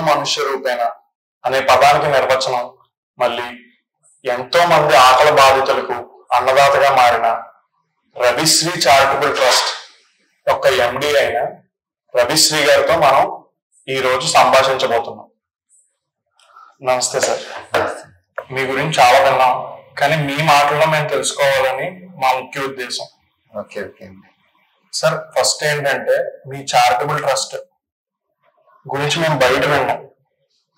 మనుష్య రూపేణ అనే పదానికి నిర్వచనం, మళ్ళీ ఎంతో మంది ఆకలి బాధితులకు అన్నదాతగా మారిన రవిశ్రీ చారిటబుల్ ట్రస్ట్ యొక్క ఎండి అయిన రవిశ్రీ గారితో మనం ఈ రోజు సంభాషించబోతున్నాం. నమస్తే సార్. మీ గురించి చాలా విన్నాం, కానీ మీ మాటల్లో మేము తెలుసుకోవాలని మా ముఖ్య ఉద్దేశం. ఓకే ఓకే సార్, ఫస్ట్ ఏంటంటే మీ చారిటబుల్ ట్రస్ట్ గురించి మేము బయట విన్నాం.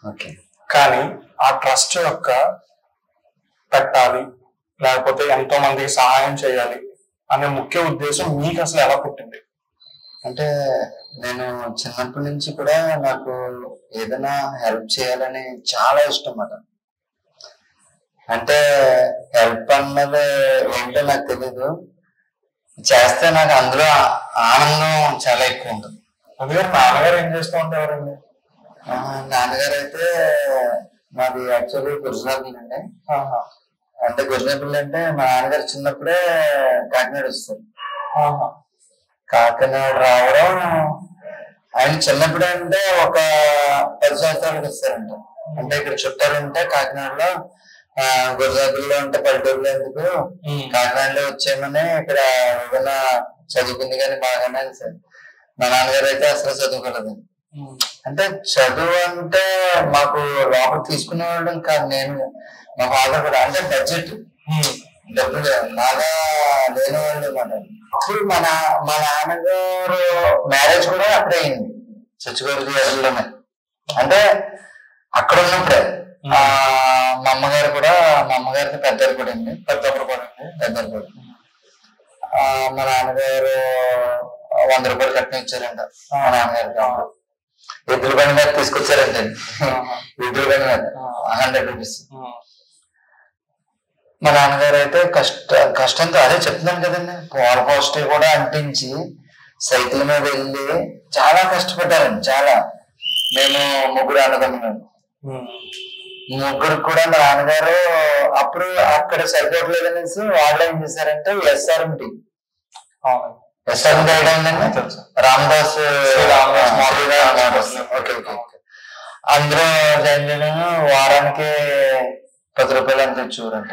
ఓకే, కానీ ఆ ట్రస్ట్ యొక్క పెట్టాలి, లేకపోతే ఎంతో మందికి సహాయం చేయాలి అనే ముఖ్య ఉద్దేశం మీకు అసలు ఎలా పుట్టింది? అంటే నేను చిన్నప్పటి నుంచి కూడా నాకు ఏదైనా హెల్ప్ చేయాలని చాలా ఇష్టం అన్నమాట. అంటే హెల్ప్ అన్నది ఏంటో నాకు తెలీదు, చేస్తే నాకు అందులో ఆనందం చాలా ఎక్కువ ఉంటుంది. అందుకని నాన్నగారు ఏం చేస్తూ ఉంటారండి? నాన్నగారు అయితే మాది యాక్చువల్లీ గుజరాత్ అండి. అంటే గుజరాత్ అంటే మా నాన్నగారు చిన్నప్పుడే కాకినాడ వస్తారు. కాకినాడ రావడం ఆయన చిన్నప్పుడే అంటే ఒక 10 సంవత్సరాలకు వస్తారంట. అంటే ఇక్కడ చుట్టాలంటే కాకినాడలో, గుజరాత్లో అంటే పల్లెటూరులో ఎందుకు, కాకినాడలో వచ్చేయమని ఇక్కడ ఏదైనా చదువుకుంది కానీ బాగానే సార్. మా నాన్నగారు అయితే అసలు చదువుకోలేదు. అంటే చదువు అంటే మాకు లోపల తీసుకునే వాళ్ళం కాదు, నేను మా ఫాదర్ కూడా. అంటే బడ్జెట్ డబ్బులు బాగా లేని వాళ్ళు అన్నమాట. అప్పుడు మా నాన్నగారు మ్యారేజ్ కూడా అప్పుడే అయింది, చచ్చిపోయేలోనే. అంటే అక్కడ ఉన్నప్పుడే మా అమ్మగారు కూడా, మా అమ్మగారికి పెద్దలు కూడా అండి, పెద్దలు కూడా మా నాన్నగారు 100 రూపాయలు కట్టిన ఇచ్చారంట. మా నాన్నగారికి ఎద్దుల బండి మీద తీసుకొచ్చారంటే, ఎద్దుల బండి మీద 100 రూపీస్. మా నాన్నగారు అయితే కష్టంతో, అదే చెప్తున్నాను కదండి, పాల పోస్టర్ కూడా అంటించి సైకిల్ మీద వెళ్ళి చాలా కష్టపడ్డారండి. చాలా, మేము 3 అన్నదమ్ములు. ముగ్గురు కూడా మా నాన్నగారు అప్పుడు అక్కడ సరిపోవట్లేదు అనేసి వాళ్ళు ఏం చేశారంటే SRMT ఐడియా రామదాస్ అందరూ వారానికి 10 రూపాయలు అంత ఇచ్చేవారంట.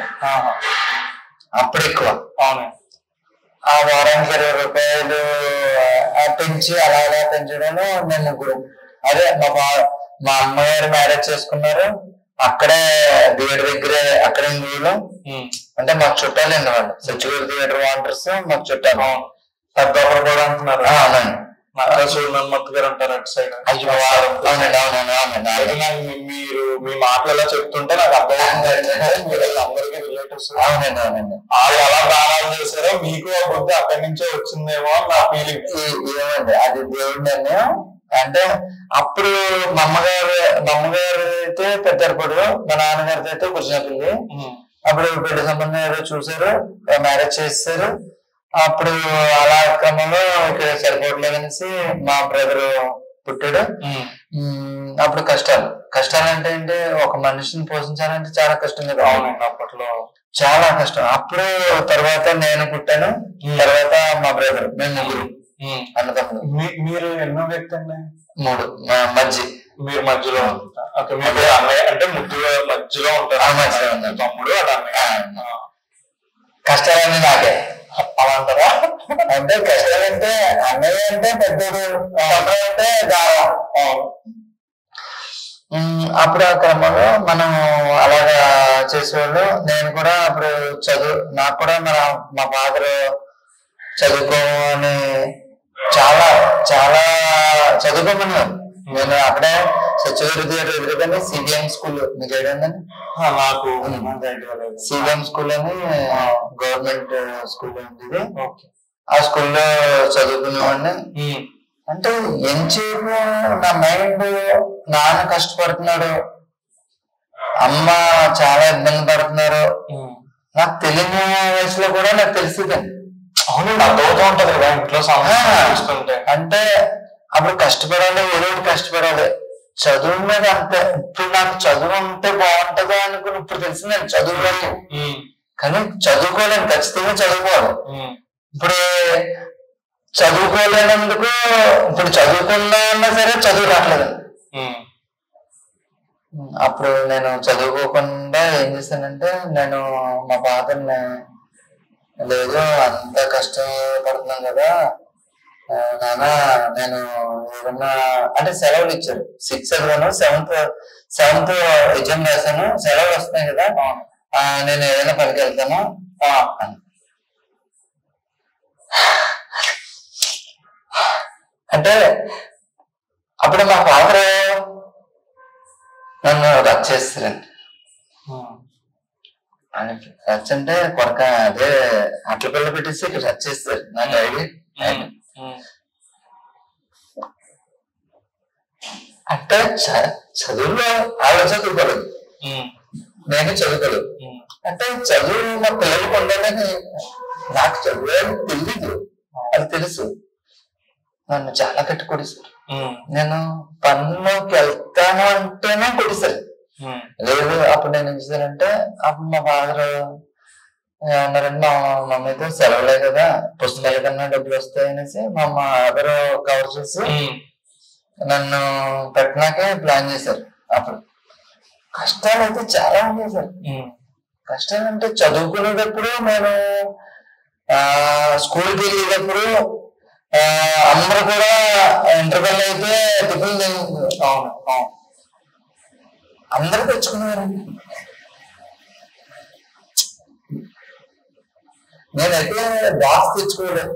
అప్పుడు ఎక్కువ. ఆ వారానికి 20 రూపాయలు పెంచి అలా పెంచడం మేము ముగ్గురు. అదే మా అమ్మగారు మ్యారేజ్ చేసుకున్నారు అక్కడే థియేటర్ దగ్గరే, అక్కడే ఊళ్ళో. అంటే మాకు చుట్టాలండి వాళ్ళు, సచివూరు థియేటర్ వాంటర్స్ మాకు చుట్టాలు. పెద్దవారు కూడా అంటున్నారు. మత్తు గారు అంటారు అటు సైడ్. మీరు మీ మాటలు ఎలా చెప్తుంటే నాకు అర్థమవుతుంది, మీరు అందరికీ రిలేటివ్స్. అవునండి అవునండి. వాళ్ళు ఎలా దానాలు చేశారో మీకు ఆ బుద్ధి అక్కడి నుంచే వచ్చిందేమో నా ఫీలింగ్. ఏమండి అది దేవుడిని. అంటే అప్పుడు మా అమ్మగారు అయితే పెద్దపడు, మా నాన్నగారితో అయితే కృష్ణపల్లి. అప్పుడు పెళ్లి సంబంధం ఏదో చూసారు, మ్యారేజ్ చేస్తారు. అప్పుడు అలా క్రమంలో ఇక్కడ సరిపోవట్లేదు అనేసి మా బ్రదర్ పుట్టాడు. అప్పుడు కష్టాలు అంటే ఏంటి, ఒక మనిషిని పోషించాలంటే చాలా కష్టం కదా. అవునండి, అప్పట్లో చాలా కష్టం. అప్పుడు తర్వాత నేను పుట్టాను, తర్వాత మా బ్రదర్, మేము ముగ్గురు అన్నదమ్ములు. మీరు ఎన్నో వ్యక్తి అండి? 3 మీరు మధ్యలో అన్నయ్య అంటే ముద్దుగా మధ్యలో ఉంటారు. తమ్ముడు అది అన్నయ్య. కష్టాలన్నీ నాకే అలా అంటారా? అంటే కష్టాలంటే అన్నయ్య అంటే పెద్దడు, అంటే గావం. అప్పుడు ఆ క్రమంలో మనం అలాగా చేసేవాళ్ళు. నేను కూడా అప్పుడు నాకు కూడా మా ఫాదర్ చదువుకోమని చాలా చాలా చదువుకోమని. నేను అక్కడే సచివూరు థియేటర్ ఎదురుగానే CBM స్కూల్, మీకు ఐడియా ఉందండి? నాకు CBM స్కూల్ అని గవర్నమెంట్ స్కూల్ ఉంది. ఆ స్కూల్లో చదువుకునేవాడిని. అంటే ఎంతసేపు నా మైండ్, నాన్న కష్టపడుతున్నాడు, అమ్మ చాలా ఇబ్బంది పడుతున్నారు, నాకు తెలియని వయసులో కూడా నాకు తెలిసిందండి. అవునండి, అర్థమవుతూ ఉంటది కదా ఇంట్లో సమస్య. అంటే అప్పుడు కష్టపడాలి, ఏదో కష్టపడాలి. చదువు మీద అంతే. ఇప్పుడు నాకు చదువు ఉంటే బాగుంటుందా అనుకుని ఇప్పుడు తెలిసిందండి చదువుకోవాలి. కానీ చదువుకోలేను, ఖచ్చితంగా చదువుకోవాలి. ఇప్పుడు చదువుకోలేనందుకు ఇప్పుడు చదువుకున్నా సరే చదువు రావట్లేదు. అప్పుడు నేను చదువుకోకుండా ఏం చేశానంటే, నేను మా ఫాదర్ని, లేదు అంత కష్టపడుతున్నాం కదా నాన్న, నేను ఏదన్నా అంటే సెలవులు ఇచ్చారు. 6th చదివాను, 7th ఎగ్జామ్ రాశాను, సెలవులు వస్తున్నాయి కదా, నేను ఏదైనా పనికి వెళ్తాను అని. అంటే అప్పుడు మా ఫాదర్ నన్ను రచ్చ చేస్తారండి. రచ్చ అంటే కొరక, అదే అట్ల పిల్ల పెట్టేసి ఇక్కడ రచ్చ చేస్తారు నా డాడీ. అంటే చదువులో ఆవిడ చదువుకోలేదు, నేను చదువుకోలేదు. అంటే చదువు మా పిల్లలు పొందాలని నాకు చదువు తెలియదు, అది తెలుసు. నన్ను చాలా గట్టి కొడిసారు. నేను పనుల్లోకి వెళ్తాను అంటేనే కొడిసారు. లేదు అప్పుడు నేను ఏం చేశానంటే, అప్పుడు మా ఫాదర్ ఏమన్నారంటే, మా మమ్మీతో సెలవులే కదా, పుస్తకాల కన్నా డబ్బులు వస్తాయి అనేసి మా ఫాదర్ కవర్ చేసి నన్ను పెట్టడానికే ప్లాన్ చేశారు. అప్పుడు కష్టాలు అయితే చాలా ఉన్నాయి సార్. కష్టాలు అంటే చదువుకునేటప్పుడు నేను స్కూల్కి వెళ్ళేటప్పుడు అందరూ కూడా ఇంటర్వెల్ అయితే టిఫిన్ అందరూ తెచ్చుకున్నారండి. నేనైతే బాక్స్ తెచ్చుకోలేదు,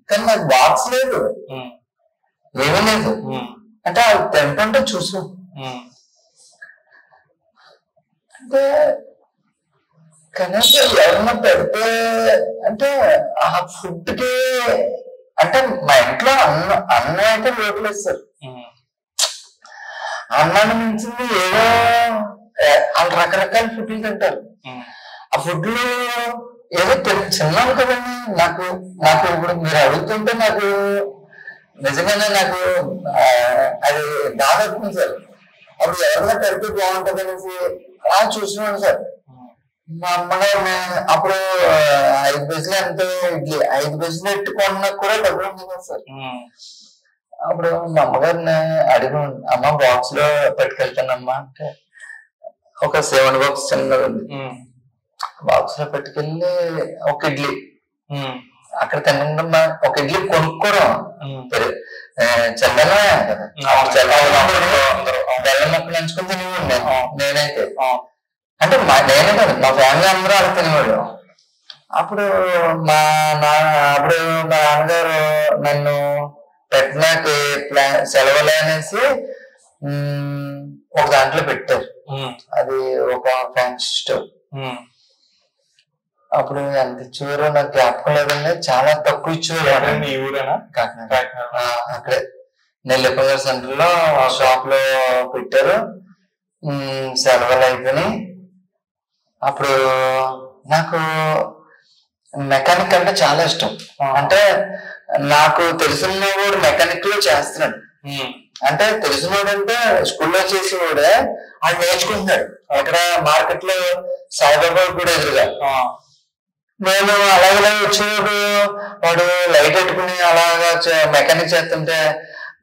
కానీ నాకు బాక్స్ లేదు, ఏమీ లేదు. అంటే అది తింటుంటే చూసు, అంటే కనీసం ఎవరన్నా పెడితే అంటే ఆ ఫుడ్ కి, అంటే మా ఇంట్లో అన్నం అయితే లోపలేదు సార్. అన్నాన్ని మించింది ఏదో వాళ్ళు రకరకాల ఫుడ్లు తింటారు. ఆ ఫుడ్ లో ఏదో చిన్నాను కదండి. నాకు ఇప్పుడు మీరు అడుగుతుంటే నాకు నిజంగానే నాకు అది బాధ అవుతుంది సార్. అప్పుడు ఎవరైనా పెడితే బాగుంటుంది అనేసి అలా చూస్తున్నాను సార్. మా అమ్మగారు అప్పుడు 5 పైసలు ఎంతో ఇడ్లీ, 5 పైసలు ఎట్టుకున్నా కూడా డబ్బులు ఉంది కదా సార్. అప్పుడు మా అమ్మగారిని అడిగి, అమ్మ బాక్స్ లో పెట్టుకెళ్తానమ్మా అంటే, ఒక 7 బాక్స్ చిన్నది ఉంది, బాక్స్ లో పెట్టుకెళ్ళి ఒక ఇడ్లీ అక్కడ తినకుండా ఒక ఇడ్లీ కొనుక్కోవడం చల్లనే కదా, బెల్లం మొక్కలు నంచుకొని తినేవాడు నేనైతే. అంటే నేనే కాదు, మా ఫ్యామిలీ అందరూ అలా తినేవాడు. అప్పుడు మా నాన్నగారు నన్ను పెట్టినాకి సెలవులే అనేసి ఒక దాంట్లో పెట్టారు. అది ఒక ఫ్యాన్సీ స్టోర్. అప్పుడు ఎంత ఇచ్చేవారో నాకు జ్ఞాపకం లేదండి, చాలా తక్కువ ఇచ్చేవారు. ఈ ఊరేనా? అక్కడే నెల్లిపల్లి సెంటర్ లో షాప్ లో పెట్టారు. సెలవులు అయిపోయినాయి. అప్పుడు నాకు మెకానిక్ అంటే చాలా ఇష్టం. అంటే నాకు తెలిసిన వాడు మెకానిక్ లో చేస్తున్నాడు. అంటే తెలిసినవాడు అంటే స్కూల్లో చేసేవాడే అది నేర్చుకుంటున్నాడు అక్కడ మార్కెట్ లో సాయిబాబా కూడా ఎదురుగా. నేను అలాగే వచ్చేవాడు, వాడు లైట్ పెట్టుకుని అలాగా మెకానిక్ చేస్తుంటే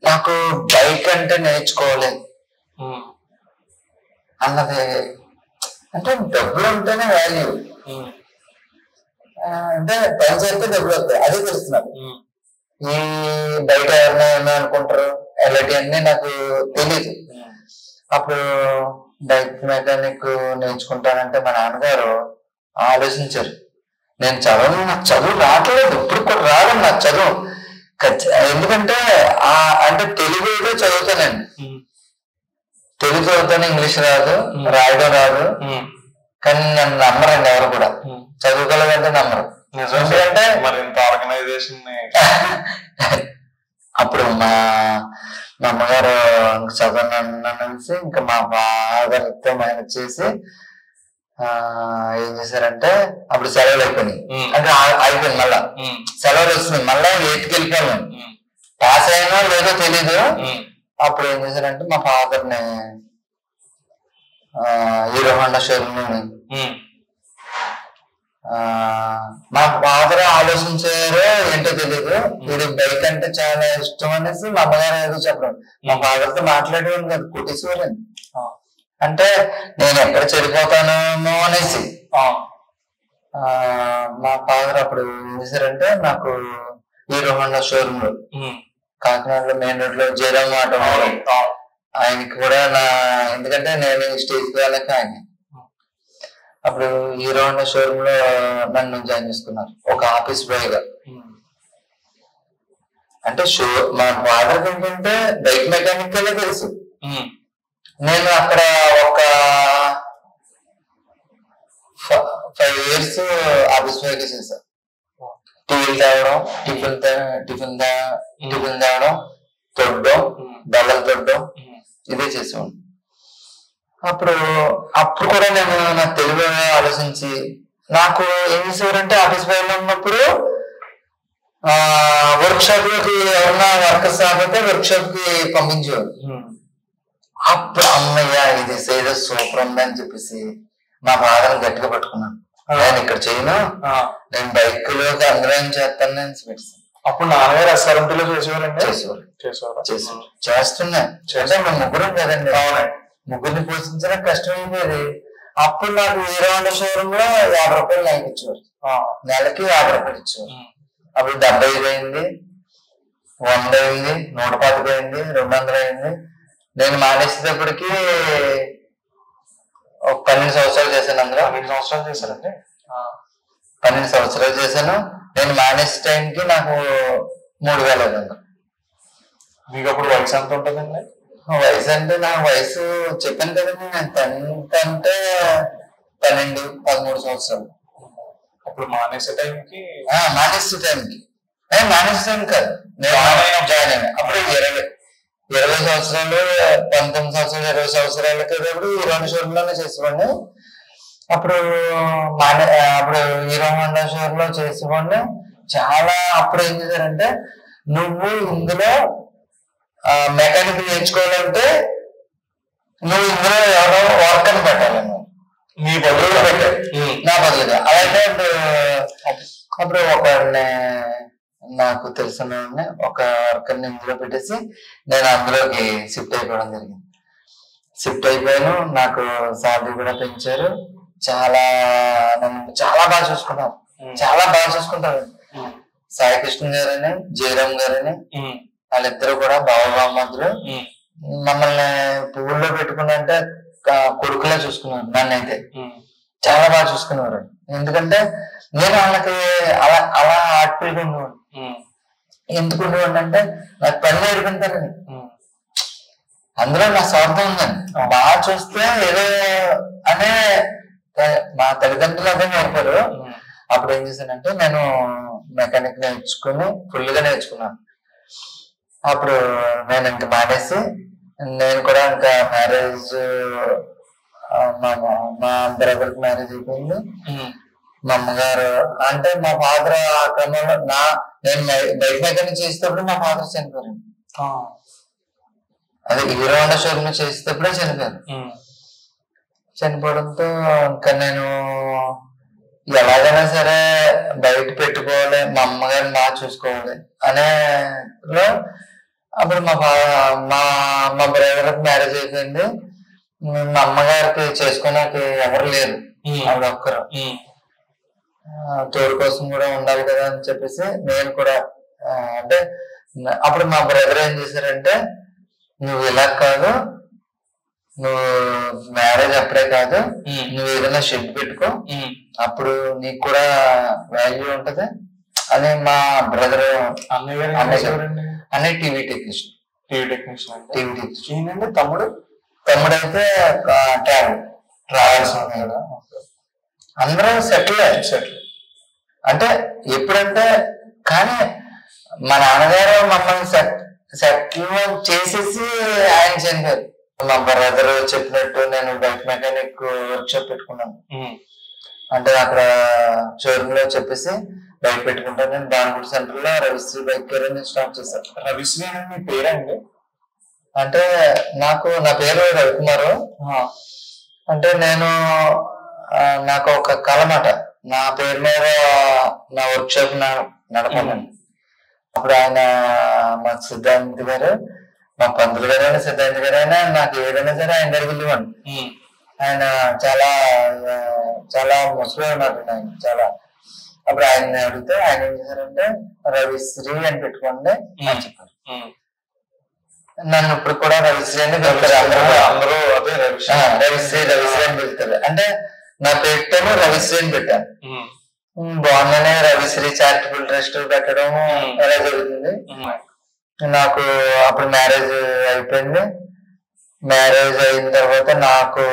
నాకు బైక్ అంటే నేర్చుకోవాలి అన్నది. అంటే డబ్బులు ఉంటేనే వాల్యూ, అంటే పని చేస్తే డబ్బులు వస్తాయి, అదే తెలుస్తున్నాను. ఈ బయట ఎవరైనా అనుకుంటారు అలాంటివన్నీ నాకు తెలీదు. అప్పుడు బైక్ మెకానిక్ నేర్చుకుంటానంటే మా నాన్నగారు ఆలోచించారు. నేను నాకు చదువు రావట్లేదు, ఇప్పుడు కూడా రాదు నాకు చదువు. ఎందుకంటే అంటే తెలుగు ఏదో చదువుతానండి, తెలుగు చదువుతాను, ఇంగ్లీష్ రాదు, రాయడం రాదు. కానీ నన్ను నమ్మరండి ఎవరు కూడా, చదువుకోలేదంటే నమ్మరు. ఎందుకంటే మరి ఇంత ఆర్గనైజేషన్ అప్పుడు మా అమ్మగారు చదవననేసి ఇంకా మా ఫాదర్తో మేనేజ్ చేసి ఏం చేశారంటే, అప్పుడు సెలవులు అయిపోయినాయి. అంటే అయిపోయింది, మళ్ళా సెలవులు వస్తున్నాయి, మళ్ళా 8కి వెళ్ళిపోయాను. పాస్ అయినా లేదో తెలీదు. అప్పుడు ఏం చేశారంటే మా ఫాదర్ని హీరో హోండా షోరూమ్ మా ఫాదర్ ఆలోచించారో ఏంటో తెలియదు, వీడి బైక్ అంటే చాలా ఇష్టం అనేసి మా అమ్మగారు ఏదో చెప్పడం. మా ఫాదర్ తో మాట్లాడేవాడు కాదు, కొట్టేసేవారండి. అంటే నేను ఎక్కడ చెడిపోతానేమో అనేసి మా ఫాదర్ అప్పుడు ఏం చేశారంటే నాకు హీరో హోండా షోరూమ్ లో కాకినాడలో మెయిన్ రోడ్ లో జయరామ్ ఆటో ఆయనకి కూడా ఎందుకంటే నేను స్టేజ్ వెళ్ళక ఆయన అప్పుడు హీరో హోండా షోరూమ్ లో నన్ను జాయిన్ చేసుకున్నారు ఒక ఆఫీస్ బాయ్ గా. అంటే మా ఫాదర్ ఏంటంటే బైక్ మెకానిక్ అనే తెలుసు. నేను అక్కడ ఒక 5 years ఆఫీస్ బాయ్ గా చేశాను. టీవీలు తేవడం, టిఫిన్ తేవడం, తొడ్డం, బల్లలు తొడ్డం ఇదే చేసేవాడు. అప్పుడు కూడా నేను నా తెలుగు ఆలోచించి నాకు ఏం చేసేవారంటే ఆఫీస్ బాయ్ లో ఉన్నప్పుడు వర్క్ షాప్ లోకి ఎవరన్నా వర్కర్స్ రాకపోతే వర్క్ షాప్ కి పంపించేవారు. అప్పుడు అమ్మయ్య ఇది ఏదో సూపర్ ఉందని చెప్పేసి మా ఫాదర్ గట్టిగా పట్టుకున్నాను. నేను ఇక్కడ చేయను, నేను బైక్ లో అందరం చేస్తాను అని పెట్టాను. అప్పుడు నాన్నగారు ఎస్ఆర్ఎంటీలో చేసేవారండి? చేస్తున్నా. చేస్తే మా ముగ్గురం కదండి, ముగ్గురిని పోషించడం కష్టమైపోయేది. అప్పుడు నాకు హీరో హోండా షోరూమ్ లో 50 రూపాయలు లైన్ ఇచ్చేవారు, నెలకి 50 రూపాయలు ఇచ్చేవారు. అప్పుడు 75 అయింది, 100 అయింది, 125 అయింది, 200 అయింది. నేను మానేసేటప్పటికి ఒక 12 సంవత్సరాలు చేశాను. అందులో 12 సంవత్సరాలు చేశారండి? 12 సంవత్సరాలు చేశాను. నేను మానేసే టైంకి నాకు 3000 అయింది. మీకు అప్పుడు వయసు ఎంత ఉంటుందండి? వయసు అంటే నా వయసు చెప్పాను కదండి, నేను 10th అంటే 12-13 సంవత్సరాలు. అప్పుడు మానేసే టైంకి మానేసే టైం కాదు, నేను జాయిన్ అయ్యాను అప్పుడు 20 సంవత్సరాలు, 19 సంవత్సరాలు, 20 సంవత్సరాలు కదప్పుడు హీరో హోండా షోరూమ్ లోనే చేసేవాడిని. అప్పుడు హీరో హోండా షోరూమ్ లో చేసేవాడిని. చాలా అప్పుడు ఏం చేశారంటే, నువ్వు ఇందులో మెకానిక్ నేర్చుకోవాలంటే నువ్వు ఇందులో ఎవరో వర్కర్ పెట్టాలి, నీ బదులుగా పెట్టాలి, నా బదులుగా. అలాగే అప్పుడు ఒకరిని నాకు తెలిసిన ఒక వర్కర్ని ఇందులో పెట్టేసి నేను అందులోకి షిఫ్ట్ అయిపోవడం జరిగింది. షిఫ్ట్ అయిపోయాను. నాకు శాలరీ కూడా పెంచారు. చాలా బాగా చూసుకుంటారు. సాయికృష్ణ గారని, జయరామ్ గారని వాళ్ళిద్దరు కూడా బావబామ్మద్దులు. మమ్మల్ని పువ్వుల్లో పెట్టుకున్నంటే కొడుకులా చూసుకున్నారు. నన్నైతే చాలా బాగా చూసుకునేవారు. ఎందుకంటే నేను వాళ్ళకి అలా హార్ట్ఫుల్ గా ఉండేవాడు. ఎందుకు ఉండేవాడు అంటే నాకు పని నేర్పించాలని, అందులో నా స్వార్థం ఉందండి. బాగా చూస్తే ఏదో అనే మా తల్లిదండ్రులు అదే నేర్పారు. అప్పుడు ఏం చేశానంటే నేను మెకానిక్ నేర్చుకుని ఫుల్ గా నేర్చుకున్నాను. అప్పుడు నేను ఇంకా మానేసి నేను కూడా ఇంకా మ్యారేజ్, మా బ్రదర్ మ్యారేజ్ అయిపోయింది. మా అమ్మగారు అంటే మా ఫాదర్ ఆ క్రమంలో నేను బైక్ మెకానిక్ చేసేటప్పుడు మా ఫాదర్ చనిపోయారు. అదే హీరో హోండా షోరూమ్ చేసేటప్పుడే చనిపోయారు. చనిపోవడంతో ఇంకా నేను ఎలాగైనా సరే బయట పెట్టుకోవాలి, మా అమ్మగారిని బాగా చూసుకోవాలి అనేలో అప్పుడు మా బ్రదర్ మ్యారేజ్ అయిపోయింది. మా అమ్మగారికి చేసుకోవడానికి ఎవరు లేరు, ఆవిడ ఒక్కరు. తోడు కోసం కూడా ఉండాలి కదా అని చెప్పేసి నేను కూడా అంటే అప్పుడు మా బ్రదర్ ఏం చేశారంటే, నువ్వు ఇలా కాదు, నువ్వు మ్యారేజ్ అప్పుడే కాదు, నువ్వు ఏదైనా షెడ్ పెట్టుకో, అప్పుడు నీకు కూడా వాల్యూ ఉంటది అని మా బ్రదర్ అన్నయ్య టీవీ టెక్నీషియన్. తమ్ముడైతే ట్రావెల్స్ అందరూ సెటిల్ అంటే ఎప్పుడంటే, కానీ మా నాన్నగారు మమ్మల్ని సెటిల్ చేసేసి ఆయన చనిపోయారు. మా బ్రదర్ చెప్పినట్టు నేను బైక్ మెకానిక్ వర్క్ షాప్ పెట్టుకున్నాను. అంటే అక్కడ షోరూమ్ లో చెప్పేసి బైక్ పెట్టుకుంటాను. నేను దానిపూడి సెంటర్ లో రవిశ్రీ బైక్ కేర్ అని స్టార్ట్ చేశాను. రవిశ్రీ అని మీ పేరండి? అంటే నా పేరు రవికుమారు. అంటే నాకు ఒక కలమాట, నా పేరు మీద నా వర్క్ షాప్ నడపాలండి. అప్పుడు ఆయన మా సిద్ధాంత్ గారు మా పంతులు గారైనా సిద్ధాంత్ గారైనా నాకు ఏదైనా సరే ఆయన దగ్గరికి వెళ్ళివ్వండి. ఆయన చాలా చాలా ముసలి ఉన్నారు ఆయన చాలా. అప్పుడు ఆయన అడిగితే ఆయన ఏం చేశారంటే రవిశ్రీ అని పెట్టుకోండి అని చెప్పారు. నన్ను ఇప్పుడు కూడా రవిశ్రీ అని పిలుస్తారు అందరూ. రవిశ్రీ అని పిలుస్తారు. అంటే నా పేరుతోనే రవిశ్రీ అని పెట్టాను. బాగుందనే రవిశ్రీ చారిటబుల్ ట్రస్ట్ పెట్టడం ఎలా జరుగుతుంది. నాకు అప్పుడు మ్యారేజ్ అయిపోయింది. మ్యారేజ్ అయిన తర్వాత నాకు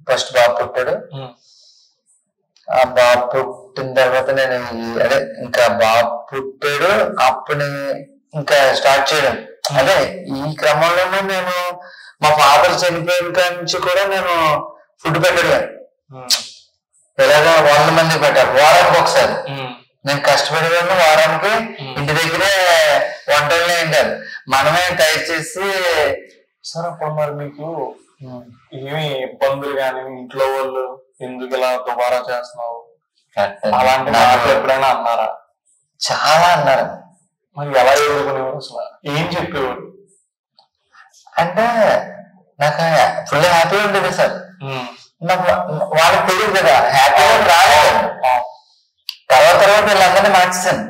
ఫస్ట్ బాబు పుట్టాడు. ఆ బాబు పుట్టిన తర్వాత నేను అదే ఇంకా బాబు పుట్టాడు అప్పుడు ఇంకా స్టార్ట్ చేయడం. అదే ఈ క్రమంలోనే నేను మా ఫాదర్ చనిపోయిన నుంచి కూడా నేను ఫుడ్ పెట్టడం ఎలాగా 100 మంది పెట్టాలి వారానికి ఒకసారి. నేను కష్టపడేదాన్ని వారానికి ఇంటి దగ్గరే వంటలనే ఉంటారు మనమే తయారు చేసి. సార్ అప్పుడు మరి మీకు ఏమి ఇబ్బందులు కానీ ఇంట్లో వాళ్ళు ఎందుకు ఇలా దుబారా చేస్తున్నావు అలాంటి మాటలు ఎప్పుడైనా అన్నారా? చాలా అన్నారు. మరి ఎలా ఎదుర్కొనేవారు అసలు ఏం చెప్పేవారు? అంటే నాకు ఫుల్ హ్యాపీ ఉండేది సార్. నాకు వాళ్ళకి తెలియదు కదా హ్యాపీ రాలేదు. తర్వాత వీళ్ళందరినీ మార్చేసాను.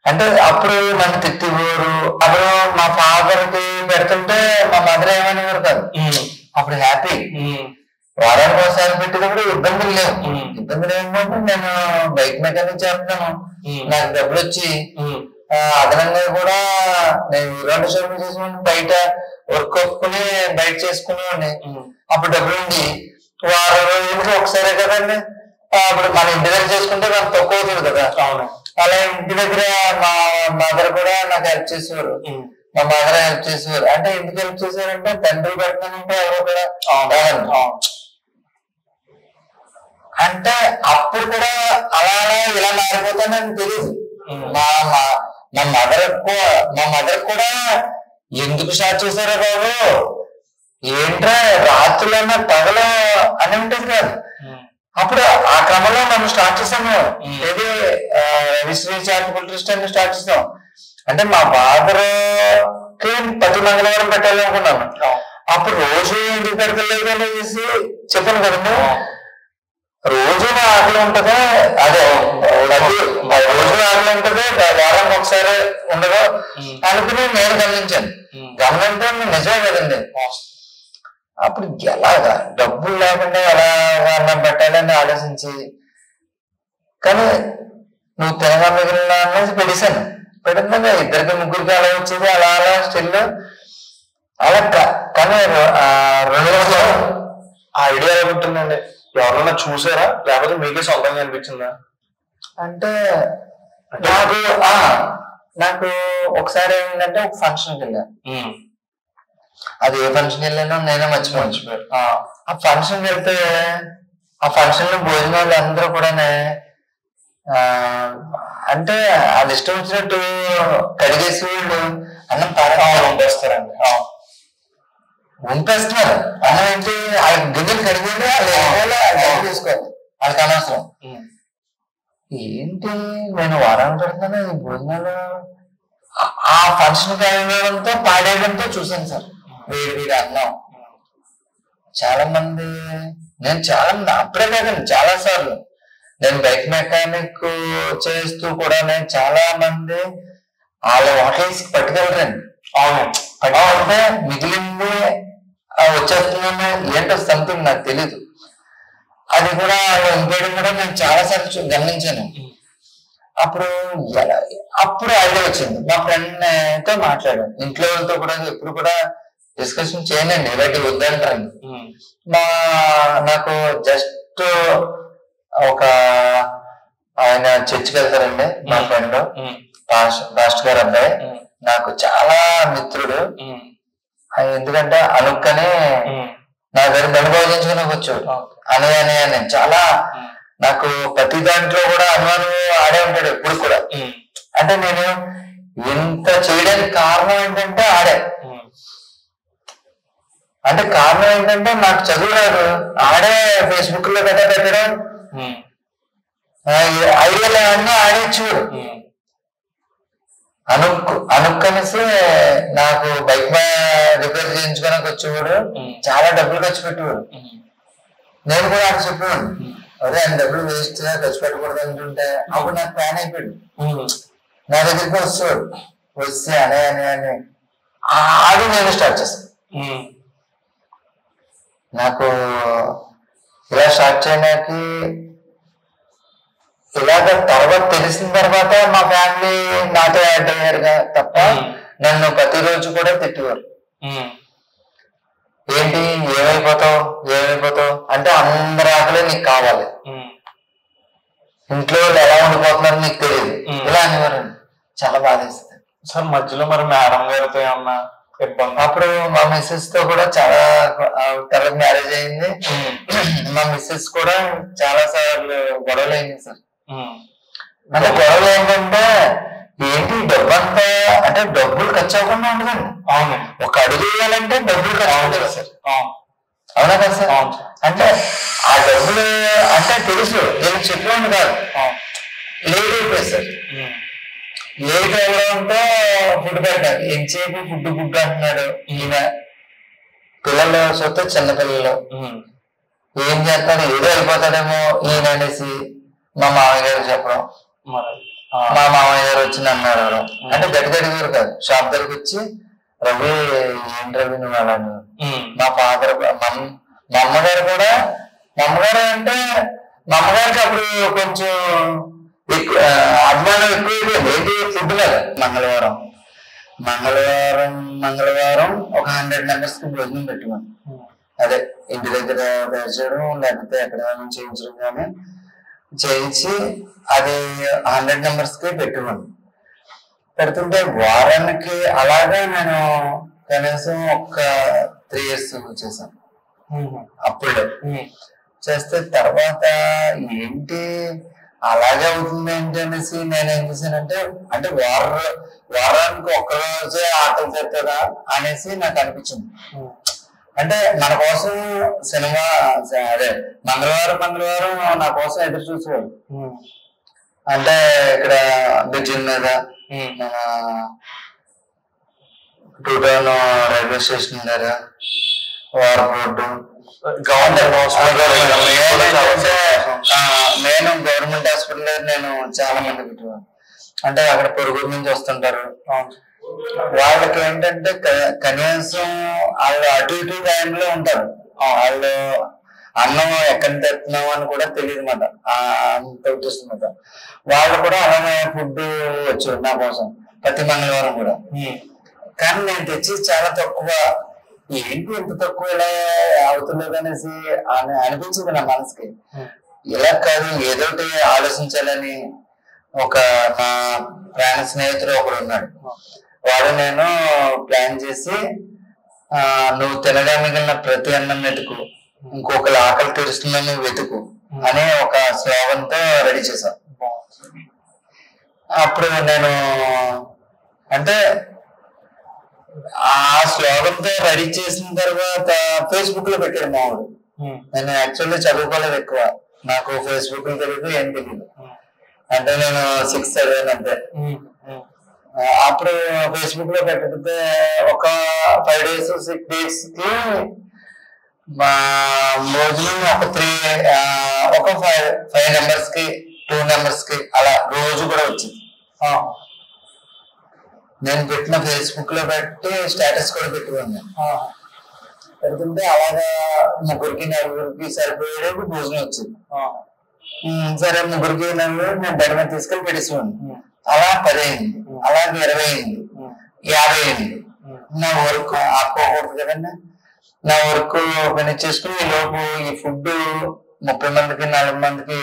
అంటే అప్పుడు నన్ను తిట్టివారు. అప్పుడు మా ఫాదర్ కి పెడుతుంటే మా మదర్ ఏమనేవారు కాదు. అప్పుడు హ్యాపీ. వారానికి ఒకసారి పెట్టేటప్పుడు ఇబ్బందులు లేవు. ఇబ్బందులు ఏమంటే నేను బైక్ మెకానిక్ చేస్తున్నాను. నాకు డబ్బులు వచ్చి అదనంగా కూడా నేను 2 షోరూమ్ చేసుకుని బయట వర్క్ ఒప్పుకుని బయట చేసుకునేవాడిని. అప్పుడు డబ్బులు ఉండి వారం రోజులకి ఒకసారి కదండి. అప్పుడు మన ఇంటి దగ్గర చేసుకుంటే నాకు తక్కువ అవుతుంది కదా. అలా ఇంటి దగ్గర మా మదర్ కూడా నాకు హెల్ప్ చేసేవారు. మా మదర్ హెల్ప్ చేసేవారు. అంటే ఎందుకు హెల్ప్ చేశారంటే తండ్రి పెడతానంటే ఎవరో కూడా అంటే అప్పుడు కూడా అలా ఇలా మారిపోతానని తెలియదు. మా మదర్ కూడా ఎందుకు స్టార్ట్ చేశారో బాబు ఏంట్రా రాత్రులన్నా పగల అని ఉంటుంది కాదు. అప్పుడు ఆ క్రమంలో మనం స్టార్ట్ చేసాము. ఏది రవిశ్రీ చారిటబుల్ ట్రస్ట్ అని స్టార్ట్ చేసాం. అంటే మా ఫాదర్ కి ప్రతి మంగళవారం పెట్టాలి అనుకున్నాను. అప్పుడు రోజు ఎందుకు పెడతలేదు అనేసి చెప్పాను కదండి. రోజు ఆకలి ఉంటదా అదే రోజు ఆకలి ఉంటది వారానికి ఒకసారి ఉండదు అనుకుని నేను గమనించాను. గమనించే నిజమే కదండి. అప్పుడు ఎలాగా డబ్బులు లేకుండా ఎలా పెట్టాలని ఆలోచించి కానీ నువ్వు తినగా మిగిలిన అనేది పెట్టేశాను. పెట్టిందా 2-3 అలా వచ్చేది అలా స్టిల్ అలా. కానీ 2 రోజులు ఆ ఐడియా ఏమిటండి? ఎవరన్నా చూసారా లేకపోతే మీకే సొంతంగా అనిపించిందా? అంటే నాకు ఒకసారి ఏంటంటే ఒక ఫంక్షన్కి వెళ్ళాను. అది ఏ ఫంక్షన్కి వెళ్ళానో నేనే మర్చిపోయాను. ఆ ఫంక్షన్కి వెళ్తే ఆ ఫంక్షన్ లో భోజనాలు అందరూ కూడా అంటే అది ఇష్టం వచ్చినట్టు కడిగేసి వాళ్ళు అన్నం పంపేస్తారండి. పంపేస్తున్నారు అన్నం ఏంటి ఆ గిన్నెలు కడిగేది తీసుకోవాలి వాళ్ళకి అనవసరం. ఏంటి నేను వారానికి పెడుతున్నాను ఈ భోజనాలు ఆ ఫంక్షన్ కడగడంతో పాడేయడంతో చూసాను సార్. వేడి అన్నం చాలా మంది అప్పుడే కాదండి చాలా సార్లు నేను బైక్ మెకానిక్ చేస్తూ కూడా నేను చాలా మంది వాళ్ళ హోటల్స్ పట్టుకెళ్ళరండి. అంటే మిగిలింది వచ్చేస్తుందని ఏంటో సంథింగ్ నాకు తెలీదు. అది కూడా ఇంకేయడం కూడా నేను చాలా సార్లు గమనించాను. అప్పుడు ఐడియా వచ్చింది. మా ఫ్రెండ్ తో మాట్లాడాను. ఇంట్లో వాళ్ళతో కూడా ఎప్పుడు కూడా డిస్కషన్ చేయనండి ఇలాంటి వద్దంటారు. నాకు జస్ట్ ఒక ఆయన చర్చికి వెళ్తారండి మా ఫ్రెండ్ పాస్టర్ గారు అబ్బాయి నాకు చాలా మిత్రుడు. ఎందుకంటే అనుక్కనే నా దగ్గర బండి భోజించుకుని వచ్చాడు అని చాలా నాకు ప్రతి దాంట్లో కూడా అనుమానం ఆడే ఉంటాడు ఇప్పుడు కూడా. అంటే నేను ఇంత చేయడానికి కారణం ఏంటంటే ఆడే. అంటే కారణం ఏంటంటే నాకు చదువు రాదు. ఆడే ఫేస్బుక్ లో పెట్టడం ఐడియాలు అన్నీ ఆడే చూడు. అనుక్కనేసి నాకు బైక్ రిపేర్ చేయించుకోడానికి వచ్చేవాడు, చాలా డబ్బులు ఖర్చు పెట్టేవాడు. నేను కూడా అక్కడ చెప్పేవాడు, అదే ఆయన డబ్బులు వేస్ట్ ఖర్చు పెట్టకూడదు అంటుంటే అప్పుడు నాకు ప్లాన్ అయిపోయాడు. నా దగ్గరికి వస్తాడు, వస్తే అనే అని అని అది నేను స్టార్ట్ చేస్తాను. నాకు ఇలా స్టార్ట్ చేయడానికి ఇలాగ తర్వాత తెలిసిన తర్వాత మా ఫ్యామిలీ నాతో యాడ్ అయ్యారుగా తప్ప నన్ను ప్రతిరోజు కూడా తిట్టేవారు. ఏంటి ఏమైపోతావు అంటే అందరి ఆకలే నీకు కావాలి, ఇంట్లో వాళ్ళు ఎలా ఉండిపోతున్నారు నీకు తెలియదు, ఇలా అనేవారు. చాలా బాధేస్తుంది సార్. మధ్యలో మరి మేడం గారితో ఏమన్నా ఇబ్బంది? అప్పుడు మా మిస్సెస్ తో కూడా చాలా తర్వాత మ్యారేజ్ అయింది. మా మిస్సెస్ కూడా చాలా సార్లు గొడవలు అయింది సార్. అంటే గొడవలు ఏంటంటే ఏంటి డబ్బు అంతా అంటే డబ్బులు ఖర్చు అవ్వకుండా ఉండదండి. అవును, ఒక అడుగు వేయాలంటే డబ్బులు ఖర్చు అవుతుంది సార్. అవునా కదా సార్? అంటే ఆ డబ్బులు అంటే తెలుసు, నేను చెప్పేవాడిని కాదు. లేట్ అయిపోయింది సార్. లేట్ అవ్వడంతో ఫుడ్ పెట్టాలి, ఎంతసేపు ఫుడ్ అంటున్నాడు ఈయన. పిల్లలు చూస్తే చిన్న పిల్లలు ఏం చేస్తాడు, ఏదో అయిపోతాడేమో ఈయన అనేసి మా మామయ్య గారు చెప్పడం. మా మామయ్య గారు వచ్చి అన్నారు, అంటే గడిగారు కాదు, షాప్ దగ్గరికి వచ్చి రవి ఏంటి రవి నువ్వు అలా. మా ఫాదర్ మా అమ్మగారు కూడా, మా అమ్మగారు అంటే మా అమ్మగారికి అప్పుడు కొంచెం ఎక్కువ అభిమానం ఎక్కువ. ఏంటి ఫుడ్ కదా, మంగళవారం ఒక 100 members కి భోజనం పెట్టుకున్నాను. అదే ఇంటి దగ్గర పెంచడం లేకపోతే ఎక్కడ చేయించడం కానీ చేయించి అది 100 members కి పెట్టుకున్నాను. పెడుతుంటే వారానికి అలాగా నేను కనీసం ఒక 3 years చేశాను. అప్పుడే చేస్తే తర్వాత ఏంటి అలాగే అవుతుంది ఏంటి అనేసి నేను ఏం చేశానంటే, అంటే వారానికి ఒక్కరోజే ఆకలి చేస్తారా అనేసి నాకు అనిపించింది. అంటే మన కోసం సినిమా అదే మంగళవారం నా కోసం ఎదురు చూసేవాడు. అంటే ఇక్కడ బ్రిడ్జిన్ మీద మన 2 Town రైల్వే స్టేషన్ దగ్గర వారపోర్టు నేను గవర్నమెంట్ హాస్పిటల్ నేను చాలా మంది పెట్టాను. అంటే అక్కడ పొరుగురు నుంచి వస్తుంటారు. వాళ్ళకి ఏంటంటే కనీసం వాళ్ళు అటు ఇటు టైంలో ఉంటారు. వాళ్ళు అన్నం ఎక్కడ తెస్తున్నాం అని కూడా తెలియదు మాట, అంత ఉద్దేశం. వాళ్ళు కూడా అలాగే ఫుడ్ వచ్చారు నా కోసం ప్రతి మంగళవారం కూడా. కానీ నేను తెచ్చి చాలా తక్కువ, ఏంటి ఎంత తక్కువ ఇలా అవుతున్నది అనేసి అనిపించింది నా మనసుకి. ఇలా కాదు ఏదోటి ఆలోచించాలని ఒక నా ప్రాణ స్నేహితుడు ఒకడు ఉన్నాడు. వాడు నేను ప్లాన్ చేసి నువ్వు తినగా మిగిలిన ప్రతి అన్నం వెతుకు, ఇంకొకరి ఆకలి తీరుస్తుందని వెతుకు అనే ఒక స్లోగన్తో రెడీ చేశాను. అప్పుడు నేను అంటే ఆ స్లోగన్తో రెడీ చేసిన తర్వాత ఫేస్బుక్ లో పెట్టాడు మావాడు. నేను యాక్చువల్లీ చదువుకోలేదు ఎక్కువ, నాకు ఫేస్బుక్ లో తెలియదు ఏం తెలియదు. అంటే నేను 6th చదివాను అంతే. అప్పుడు ఫేస్బుక్ లో పెట్టితే ఒక 5 days 6 days కి మా భోజనం ఒక 5 members కి 2 members కి అలా రోజు కూడా వచ్చింది. నేను పెట్టిన ఫేస్బుక్ లో పెట్టి స్టేటస్ కూడా పెట్టుకున్నాను. పెడుతుంటే అలాగా 3కి 4కి సరిపోయేది భోజనం వచ్చింది. సరే 3కి 4 నేను బయట మీద తీసుకెళ్ళి పెట్టేసాను. అలా 10 అయింది, అలాగే 20 అయింది, 50 అయింది. నా వర్క్ ఆపుకోకూడదు కదండి. నా వర్క్ ఫినిష్ చేసుకుని ఈ లోపు ఈ ఫుడ్ 30 మందికి 40 మందికి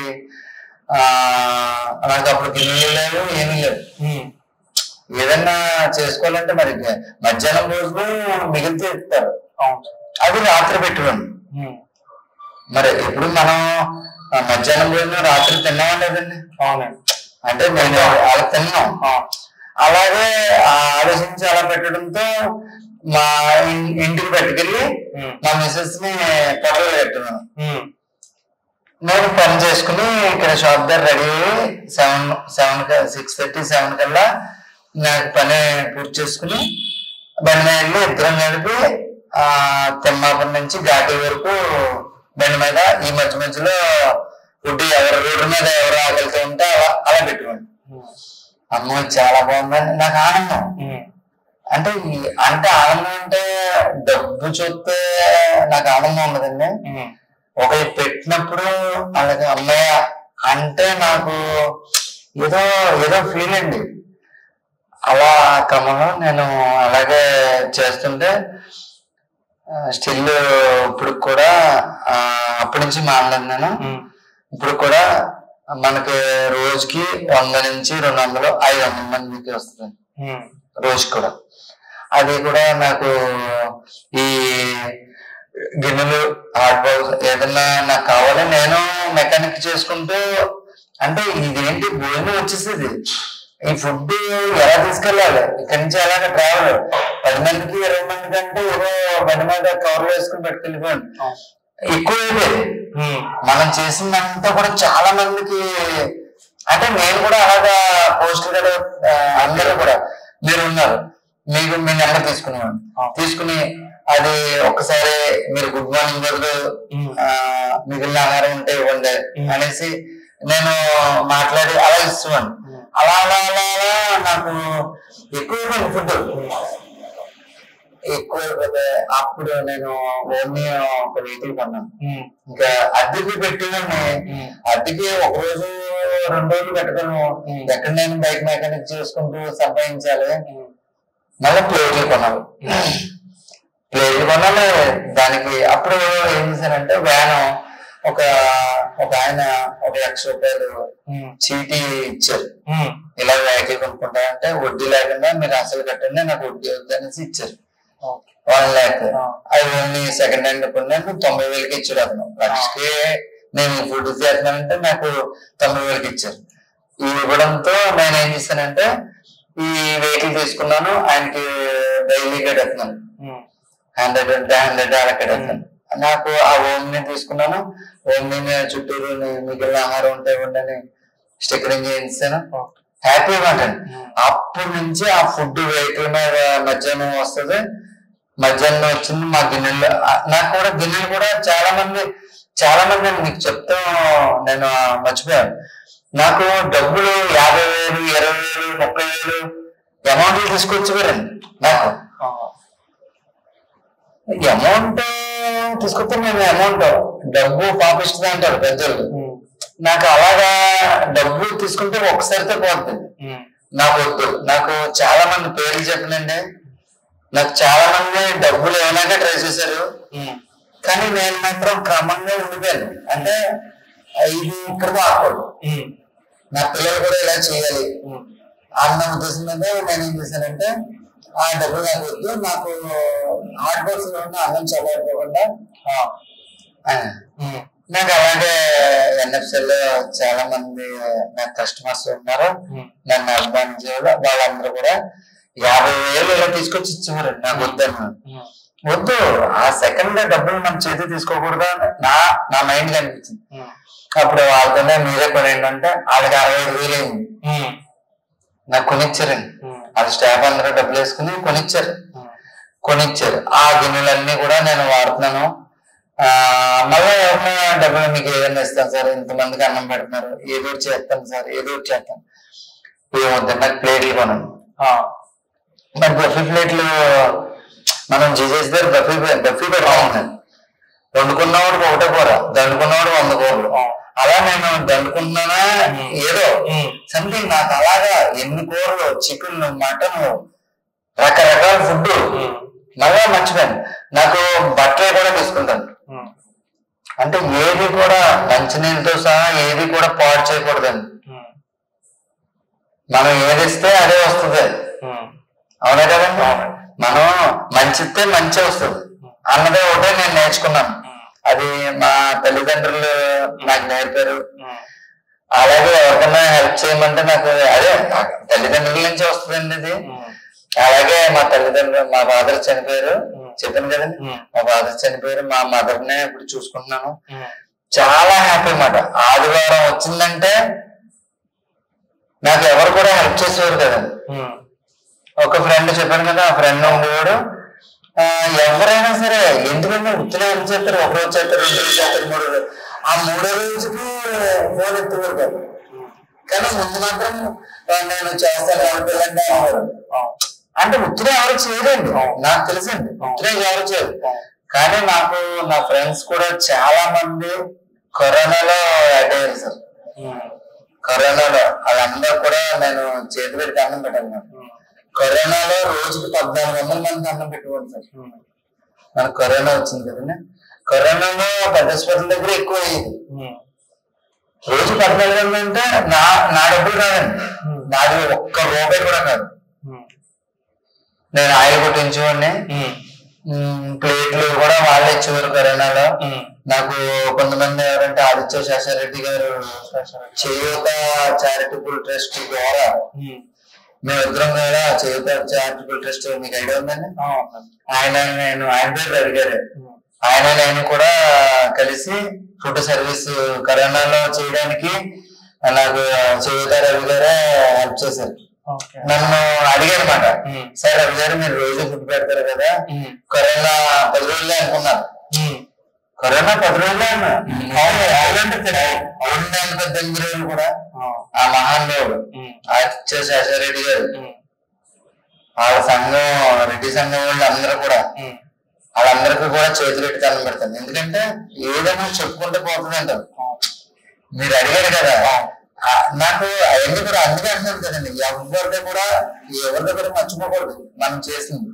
నాకు అప్పుడు గిన్నెలు లేవు, ఏమీ లేవు. ఏదన్నా చేసుకోవాలంటే మరి మధ్యాహ్నం భోజనం మిగిలితే ఇస్తారు, అది రాత్రి పెట్టుకోండి. మరి ఇప్పుడు మనం మధ్యాహ్నం భోజనం రాత్రి తిన్నామా లేదండి? అవునండి. అంటే నేను అలా తిన్నాం. అలాగే ఆలోచించి అలా పెట్టడంతో మా ఇంటికి పట్టుకెళ్ళి మా మిసెస్ ని పొట్టలు పెట్టున్నాను. నేను పని చేసుకుని ఇక్కడ షాప్ దగ్గర రెడీ అయ్యి 6:30 7 కల్లా నాకు పని పూర్తి చేసుకుని బండి మీద వెళ్ళి ఇద్దరం కలిపి తిమ్మాపురం నుంచి ఘాటీ వరకు బండి మీద ఈ మధ్య మధ్యలో ఫుడ్ ఎవరి రోడ్డు మీద ఎవరు ఆకలితో ఉంటే అలా పెట్టుకోండి. అమ్మో చాలా బాగుందని నాకు ఆనందం. అంటే ఆనందం అంటే డబ్బు చూస్తే నాకు ఆనందం ఉండదండి. ఒకటి పెట్టినప్పుడు వాళ్ళకి అమ్మాయి అంటే నాకు ఏదో ఏదో ఫీల్ అండి. అలా క్రమంలో నేను అలాగే చేస్తుంటే స్టిల్ ఇప్పుడు కూడా అప్పటి నుంచి మానలేదు నేను. ఇప్పుడు కూడా మనకి రోజుకి 100 నుంచి 200 500 మందికి వస్తుంది రోజుకి కూడా. అది కూడా నాకు ఈ గిన్నెలు హార్డ్ బాక్స్ ఏదన్నా నాకు కావాలి నేను మెకానిక్ చేసుకుంటూ అంటే ఇదేంటి భోజనం వచ్చేసేది. ఈ ఫుడ్ ఎలా తీసుకెళ్ళాలి ఇక్కడి నుంచి అలాగే ట్రావెల్ 10 మందికి 20 మందికి అంటే ఏదో బండి మీద కవర్లు వేసుకుని పెట్టుకెళ్ళిపోయింది. ఎక్కువ మనం చేసిందంతా కూడా చాలా మందికి అంటే నేను కూడా అలాగా పోస్ట్ కదా అందరూ కూడా మీరు ఉన్నారు మీకు మీ నెంబర్ తీసుకుని అది ఒక్కసారి మీరు గుడ్ మార్నింగ్ బదులు మిగిలిన ఆహారం ఉంటే ఇవ్వండి అనేసి నేను మాట్లాడి అలా ఇస్తున్నాను. అలా అలా అలా అలా నాకు ఎక్కువ ఫుడ్ ఎక్కువైపోతే అప్పుడు నేను ఓన్లీ ఒక వెహికల్ కొన్నాను. ఇంకా అద్దెకి పెట్టినని అద్దెకి ఒక రోజు 2 రోజులు పెట్టగలను. ఎక్కడ నేను బైక్ మెకానిక్ చేసుకుంటూ సంపాదించాలి. మళ్ళీ ప్లేట్లు కొనాలి. దానికి అప్పుడు ఏం చేశానంటే వ్యాన్ ఒక ఆయన 1 లక్ష రూపాయలు చీటీ ఇచ్చారు. ఇలా వెహికల్ కొనుక్కుంటా అంటే వడ్డీ లేకుండా మీరు అసలు కట్టండి నాకు వడ్డీ వద్దనేసి ఇచ్చారు. 1 lakh. అది ఓన్లీ సెకండ్ హ్యాండ్ కొన్నాను 90,000కి ఇచ్చారు. అతను లక్షకి నేను ఫుడ్ చేస్తున్నానంటే నాకు 90,000కి ఇచ్చారు. ఇవి ఇవ్వడంతో నేను ఏం చేశానంటే ఈ వెహికల్ తీసుకున్నాను. ఆయనకి డైలీ కట్టేస్తున్నాను 100 అంటే 100 అలా కట్టేస్తాను. నాకు ఆ ఓమ్ని తీసుకున్నాను. ఓమ్ని చుట్టూరు మిగిలిన ఆహారం ఉంటే ఉండని స్టిక్కరింగ్ చేయించాను. హ్యాపీగా ఉంటాను. అప్పటి నుంచి ఆ ఫుడ్ వెహికల్ మీద మధ్యాహ్నం వస్తుంది. మధ్యాహ్నం వచ్చింది మా గిన్నెలు నాకు కూడా గిన్నెలు కూడా చాలా మంది మీకు చెప్తా నేను మర్చిపోయాను. నాకు డబ్బులు 50,000 20,000 30,000 అమౌంట్లు తీసుకొచ్చేవారండి. నాకు అమౌంట్ తీసుకొస్తే నేను అమౌంట్ డబ్బు పాపిస్తుంది అంటారు పెద్దలు. నాకు అలాగా డబ్బు తీసుకుంటే ఒకసారితో పోతుంది. నాకు వద్దు. నాకు చాలా మంది పేర్లు చెప్పనండి. నాకు చాలా మంది డబ్బులు ఏమైనా ట్రై చేశారు. కానీ నేను మాత్రం క్రమంగా ఉండిపోయాను. అంటే ఇది ఇక్కడ ఆకూడదు, నా పిల్లలు కూడా ఇలా చేయాలి అన్న ఉద్దేశం మీద నేను ఏం చేశానంటే ఆ డబ్బులు నాకు వద్దు. నాకు హాట్ బాక్స్ లో ఉన్న అన్నం చల్లారిపోకుండా నాకు అలాగే ఎన్ఎఫ్సీలో చాలా మంది నాకు కస్టమర్స్ ఉన్నారు. నన్ను అభిమానించేవాళ్ళు. వాళ్ళందరూ కూడా 50,000 ఇలా తీసుకొచ్చి ఇచ్చేవారు. నాకు వద్దు. ఆ సెకండ్ డబ్బులు మన చేతి తీసుకోకూడదు నా మైండ్ అనిపించింది. అప్పుడు వాళ్ళతోనే మీరే కొనండి అంటే వాళ్ళకి 65,000 అయింది. నాకు కొనిచ్చారండి. వాళ్ళ స్టాఫ్ అందరూ డబ్బులు వేసుకుని కొనిచ్చారు. ఆ గిన్నెలన్నీ కూడా నేను వాడుతున్నాను. మళ్ళీ ఎవరైనా డబ్బులు మీకు ఏదైనా ఇస్తాను సార్, ఇంతమందికి అన్నం పెడుతున్నారు, ఏదో చేస్తాను సార్, ఏమొద్దు నాకు ప్లేట్లు కొనండి. మరి బఫీ ప్లేట్లు మనం జీజేస్ దగ్గర బఫీ పెడతాం. వండుకున్నవాడు ఒకటే కూర, దండుకున్నవాడు 100 కూరలు. అలా నేను దండుకున్నానా ఏదో సంథింగ్ నాకు అలాగా ఎన్ని కూరలు, చికెన్, మటన్, రకరకాల ఫుడ్. మళ్ళా మర్చిపోయాను, నాకు బట్టలు కూడా తీసుకుంటాను. అంటే ఏది కూడా మంచినీళ్ళతో సహా ఏది కూడా పాడు చేయకూడదండి. మనం ఏది ఇస్తే అదే వస్తుంది. అవునా కదండి? మనం మంచిస్తే మంచి వస్తుంది అన్నదే ఒకటే నేను నేర్చుకున్నాను. అది మా తల్లిదండ్రులు నాకు నేర్పారు. అలాగే ఎవరికైనా హెల్ప్ చేయమంటే నాకు అదే తల్లిదండ్రుల నుంచి వస్తుందండి ఇది. అలాగే మా తల్లిదండ్రులు, మా ఫాదర్ చనిపోయారు, చెప్పాను కదండి, మా ఫాదర్ చనిపోయారు. మా మదర్ నే ఇప్పుడు చూసుకుంటున్నాను. చాలా హ్యాపీ అన్నమాట. ఆదివారం వచ్చిందంటే నాకు ఎవరు కూడా హెల్ప్ చేసేవారు కదండి. ఒక ఫ్రెండ్ చెప్పాను కదా, ఆ ఫ్రెండ్ ఉండేవాడు. ఎవరైనా సరే ఎందుకంటే ఉత్తిలో వెళ్ళి చేస్తారు, ఒక రోజు చేస్తారు, 2 రోజులు చేస్తారు, 3 రోజులు. ఆ 3వ రోజుకి ఫోన్ ఎత్తుకోరు కాదు. కానీ ముందు మాత్రం నేను చేస్తాను ఎవరిపిల్లండి అంటే ఉత్తిలో ఎవరు చేయరండి, నాకు తెలుసండి. ఉత్తిలో ఎవరు చేయరు. కానీ నాకు నా ఫ్రెండ్స్ కూడా చాలా మంది కరోనాలో అటెండ్ అయ్యారు సార్. కరోనాలో వాళ్ళందరూ కూడా నేను చేతి పెట్టి అన్నం పెట్టాను. కరోనాలో రోజుకి 1400 మందికి అన్నం పెట్టుకోండి సార్. మనకు కరోనా వచ్చింది కదండి. కరోనాలో పెద్ద హాస్పిటల్ దగ్గర ఎక్కువ అయ్యేది. రోజు 1400 అంటే నా డబ్బులు కాదండి, నాది ఒక్క రూపాయి కూడా కాదు. నేను ఆయిల్ కొట్టించేవాడిని, ప్లేట్లు కూడా వాళ్ళే ఇచ్చేవారు కరోనాలో. నాకు కొంతమంది ఎవరంటే ఆదిత్య శేషారెడ్డి గారు చేయూత చారిటబుల్ ట్రస్ట్ ద్వారా మేమిద్దరం కూడా చేయూత చారిటబుల్ ట్రస్ట్ మీకు ఐడియా ఉందండి. ఆయన పేరు రవి గారు. నేను కూడా కలిసి ఫుడ్ సర్వీస్ కరోనాలో చేయడానికి నాకు చేయూత రవి గారే హెల్ప్ చేశారు. నన్ను అడిగారు అనమాట, సార్ రవి గారు మీరు రోజు ఫుడ్ పెడతారు కదా, కరోనా 10 రోజులే అనుకున్నారు. కరోనా 10 రోజులే అన్నా. 18 రోజులు కూడా ఆ మహానుభావుడు ఆదిత్య శేషారెడ్డి గారు, వాళ్ళ సంఘం రెడ్డి సంఘం వాళ్ళు అందరూ కూడా వాళ్ళందరికీ కూడా చేతులు పెట్టి దండం పెడతాను. ఎందుకంటే ఏదైనా చెప్పుకుంటే పోతుంది అంటారు. మీరు అడిగారు కదా, నాకు అవన్నీ కూడా అందుకే అంటున్నాను కదండి, ఎవరితో కూడా మర్చిపోకూడదు మనం చేసింది.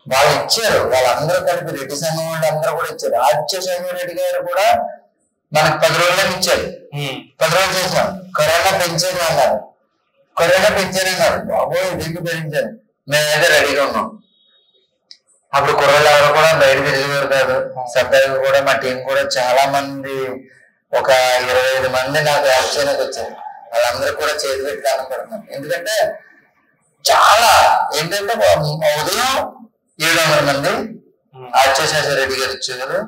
వాళ్ళు ఇచ్చారు, వాళ్ళందరూ కలిపి రెడ్డి సంఘం వాళ్ళు అందరూ కూడా ఇచ్చారు. ఆదిత్య శేషారెడ్డి గారు కూడా మనకు 10 రోజులని ఇచ్చారు. 10 రోజులు చేసాం. కరోనా పెంచేది అన్నారు, కరోనా పెంచారన్నారు. బాబోయ్ దీనికి పెంచారు. మేమైతే రెడీగా ఉన్నాం. అప్పుడు కుర్రలు ఎవరు కూడా బయట తిరిగేవారు కాదు. సభ్యులు కూడా మా టీం కూడా చాలా మంది, ఒక 25 మంది నాకు హెల్ప్ చేయడానికి వచ్చారు. వాళ్ళందరూ కూడా చేతి పెట్టి దండం పెడుతున్నాం. ఎందుకంటే చాలా ఏంటంటే ఉదయం 700 మంది ఆదిత్య శేషారెడ్డి గారు ఇచ్చారు.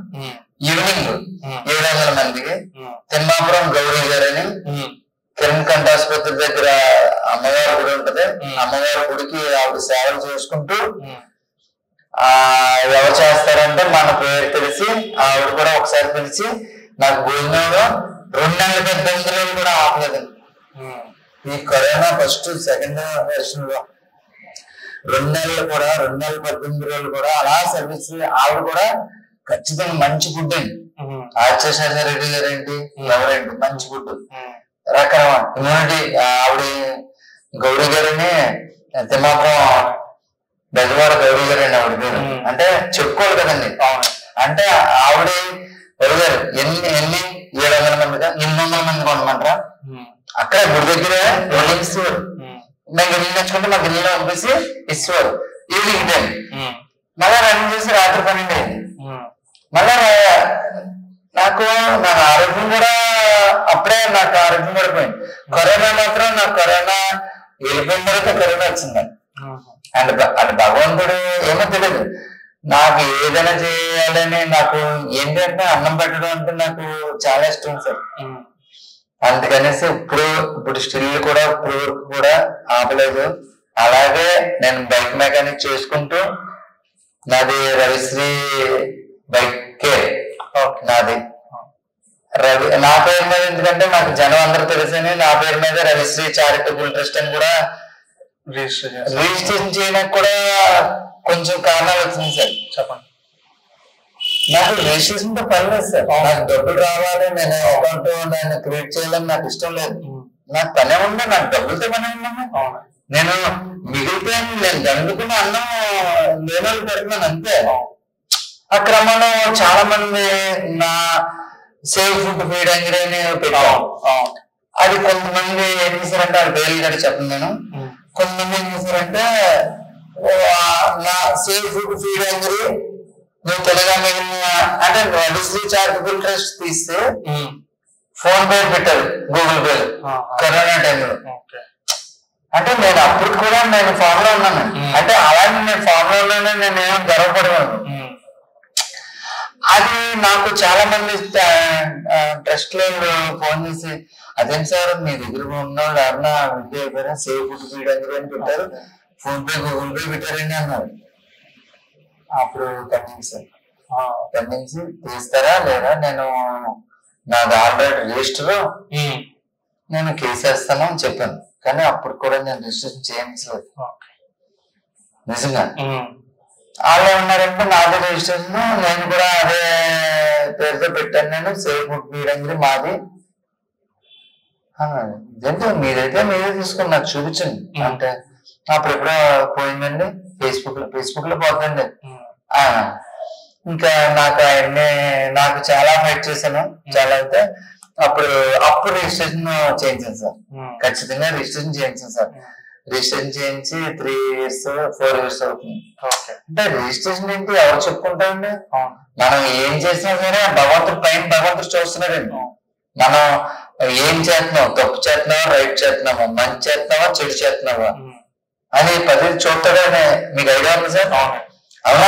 ఈవినింగ్ 700 మందికి తిమ్మాపురం గౌరీ గారని కిరణ్ కంఠ ఆసుపత్రి దగ్గర అమ్మవారి గుడి ఉంటది. అమ్మవారి గుడికి ఆవిడ సేవలు చేసుకుంటూ ఎవరు చేస్తారంటే మన పేరు తెలిసి ఆవిడ కూడా ఒకసారి పిలిచి నాకు భోజనంలో 2 నెలల 18 రోజులు కూడా ఆపలేదండి. ఈ కరోనా ఫస్ట్ సెకండ్ వెర్షన్ లో 2 నెలలు కూడా 2 నెలల 18 రోజులు కూడా అలా సర్వీస్. ఆవిడ కూడా ఖచ్చితంగా మంచి ఫుడ్ అండి. ఆదిత్య శేషారెడ్డి గారు ఏంటి, ఎవరేంటి మంచి ఫుడ్ రకరకాల ఇమ్యూనిటీ. ఆవిడ గౌరీ గారిని తిమ్మాపురం బెజవాడ గౌరీ గారు అండి ఆవిడ పేరు. అంటే చెప్పుకోవాలి కదండి. అంటే ఆవిడ గారు ఎన్ని 700 మందిగా 800 మంది కొనమంటారా, అక్కడ గుడి దగ్గర రన్నింగ్ ఇస్తారు. మేము గిన్నె తెచ్చుకుంటే మా గిన్నెలో పంపేసి ఇస్తారు. ఈవినింగ్ టైం మళ్ళా రన్నింగ్ చేసి రాత్రి 12 అయింది. మళ్ళా నాకు ఆరోగ్యం కూడా అప్పుడే నాకు ఆరోగ్యం పడిపోయింది. కరోనా మాత్రం నాకు కరోనా వెళ్ళిపోయిన తర్వాత కరోనా వచ్చిందండి. అంటే భగవంతుడు ఏమో తెలియదు, నాకు ఏదైనా చేయాలని. నాకు ఏంటంటే అన్నం పెట్టడం అంటే నాకు చాలా ఇష్టం సార్. అందుకనేసి ఇప్పుడు స్టిల్ కూడా ఇప్పుడు వరకు కూడా ఆపలేదు. అలాగే నేను బైక్ మెకానిక్ చేసుకుంటూ నాది రవిశ్రీ బైక్ కేర్ నాది నా పేరు మీద. ఎందుకంటే నాకు జనం అందరూ తెలుసని నా పేరు మీద రవిశ్రీ చారిటబుల్ ట్రస్ట్ అని కూడా రిజిస్ట్రేషన్ చేయడానికి కూడా కొంచెం కారణాలు వచ్చింది సార్. చెప్పండి. నాకు రిజిస్ట్రేషన్ తో పని లేదు సార్. నాకు డబ్బులు రావాలి, నేను అకౌంట్ నేను క్రియేట్ చేయాలని నాకు ఇష్టం లేదు. నాకు పనే ఉంది, నాకు డబ్బులతో పనే ఉన్నాను. నేను మిగిలితే నేను దండుకున్న అన్నం లేనోళ్ళు పెడుతున్నాను అంతే. ఆ క్రమంలో చాలా మంది నా సేవ్ ఫుడ్ ఫీడ్ అని పెట్టాం. అది కొంతమంది ఏం చేశారంటే అది పేర్లు కూడా చెప్పను నేను. కొంతమంది ఏం చేశారంటే నా సేవ్ ఫుడ్ ఫీడ్ అంగడి నువ్వు తెలుగా మిగిలిన అంటే రవిశ్రీ చారిటబుల్ ట్రస్ట్ తీస్తే ఫోన్ పే పెట్టారు, గూగుల్ పే కరోనా టైంలో. అంటే నేను అప్పుడు కూడా నేను ఫామ్ లో ఉన్నాను. అంటే అలాగే నేను ఫామ్ లోనే నేను ఏమో గర్వపడేవాను. అది నాకు చాలా మంది ట్రస్ట్ లో ఫోన్ చేసి అదేం సార్ మీ దగ్గర ఉన్న వాళ్ళు ఎవరన్నా విద్య అయిపోయినా సేవ్ ఫుడ్ ఫీడ్ అని పెట్టారు, ఫోన్ పే గూగుల్ పే పెట్టారండి అన్నారు. అప్పుడు కన్విన్స్ తీస్తారా లేదా, నేను నాది ఆల్రెడీ రిజిస్టర్, నేను కేసు వేస్తాను అని చెప్పాను. కానీ అప్పుడు కూడా నేను రిజిస్ట్రేషన్ చేయించలేదు నిజంగా. వాళ్ళు ఏమన్నారంటే నాది రిజిస్ట్రేషన్, నేను కూడా అదే పేరుతో పెట్టాను, నేను సేఫ్ ఫుడ్ ఫీడ్ మాది అన్నాడు. ఇదేంటో మీరైతే మీరే తీసుకుని నాకు చూపించండి అంటే, అప్పుడు ఎప్పుడో పోయిందండి, ఫేస్బుక్ లో పోతుందండి. ఇంకా నాకు చాలా ఫైట్ చేశాను, చాలా అయితే అప్పుడు రిజిస్ట్రేషన్ చేయించాను సార్. ఖచ్చితంగా రిజిస్ట్రేషన్ చేయించాను సార్. రిజిస్ట్రేషన్ చేయించి 3 years 4 years అవుతుంది. అంటే రిజిస్ట్రేషన్ ఏంటి ఎవరు చెప్పుకుంటారండి? మనం ఏం చేసినా సరే భగవంతుడు పైన భగవంతుడు చూస్తున్నాడండి. మనం ఏం చేస్తున్నావు, తప్పు చేస్తున్నావా, రైట్ చేస్తున్నావా, మంచి చేస్తున్నావా, చెడు చేస్తున్నావా అని 10 చూస్తాడని మీకు ఐడియా ఉంది సార్? అవునా?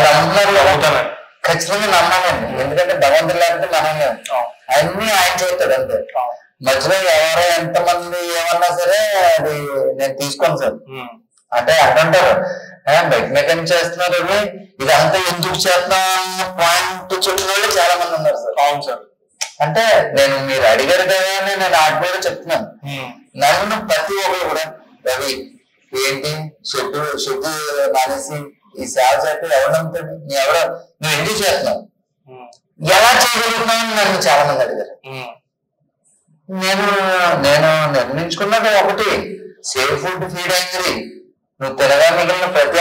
నమ్ముతున్నారు, ఖచ్చితంగా నమ్మాలండి. ఎందుకంటే భగవంతుడు లేకపోతే మనం అన్ని ఆయన చూస్తాడు అంతే. మధ్యలో ఎవరో ఎంతమంది ఏమన్నా సరే అది నేను తీసుకోను సార్. అంటే అంటుంటారు బయట మెకానిక్ చేస్తున్నారు, ఇదంతా ఎందుకు చేస్తున్నాం పాయింట్ చెప్పిన వాళ్ళు చాలా మంది ఉన్నారు సార్. అవును సార్. అంటే మీరు అడిగారు కదా అని నేను ఆట మీద చెప్తున్నాను. నన్ను ప్రతి ఒక్కరు కూడా రవి ఏంటి షెడ్ మానేసి ఈ సేవ చేస్తే ఎవరు నమ్ముతాడు, నువ్వు ఎందుకు చేస్తున్నావు, ఎలా చేయగలుగుతున్నావు అని నన్ను చాలా మంది అడిగారు. నేను నిర్ణయించుకున్నది ఒకటి, సేఫ్ ఫుడ్ ఫీడ్ అయింది. నువ్వు తినగా మిగిలిన ప్రతి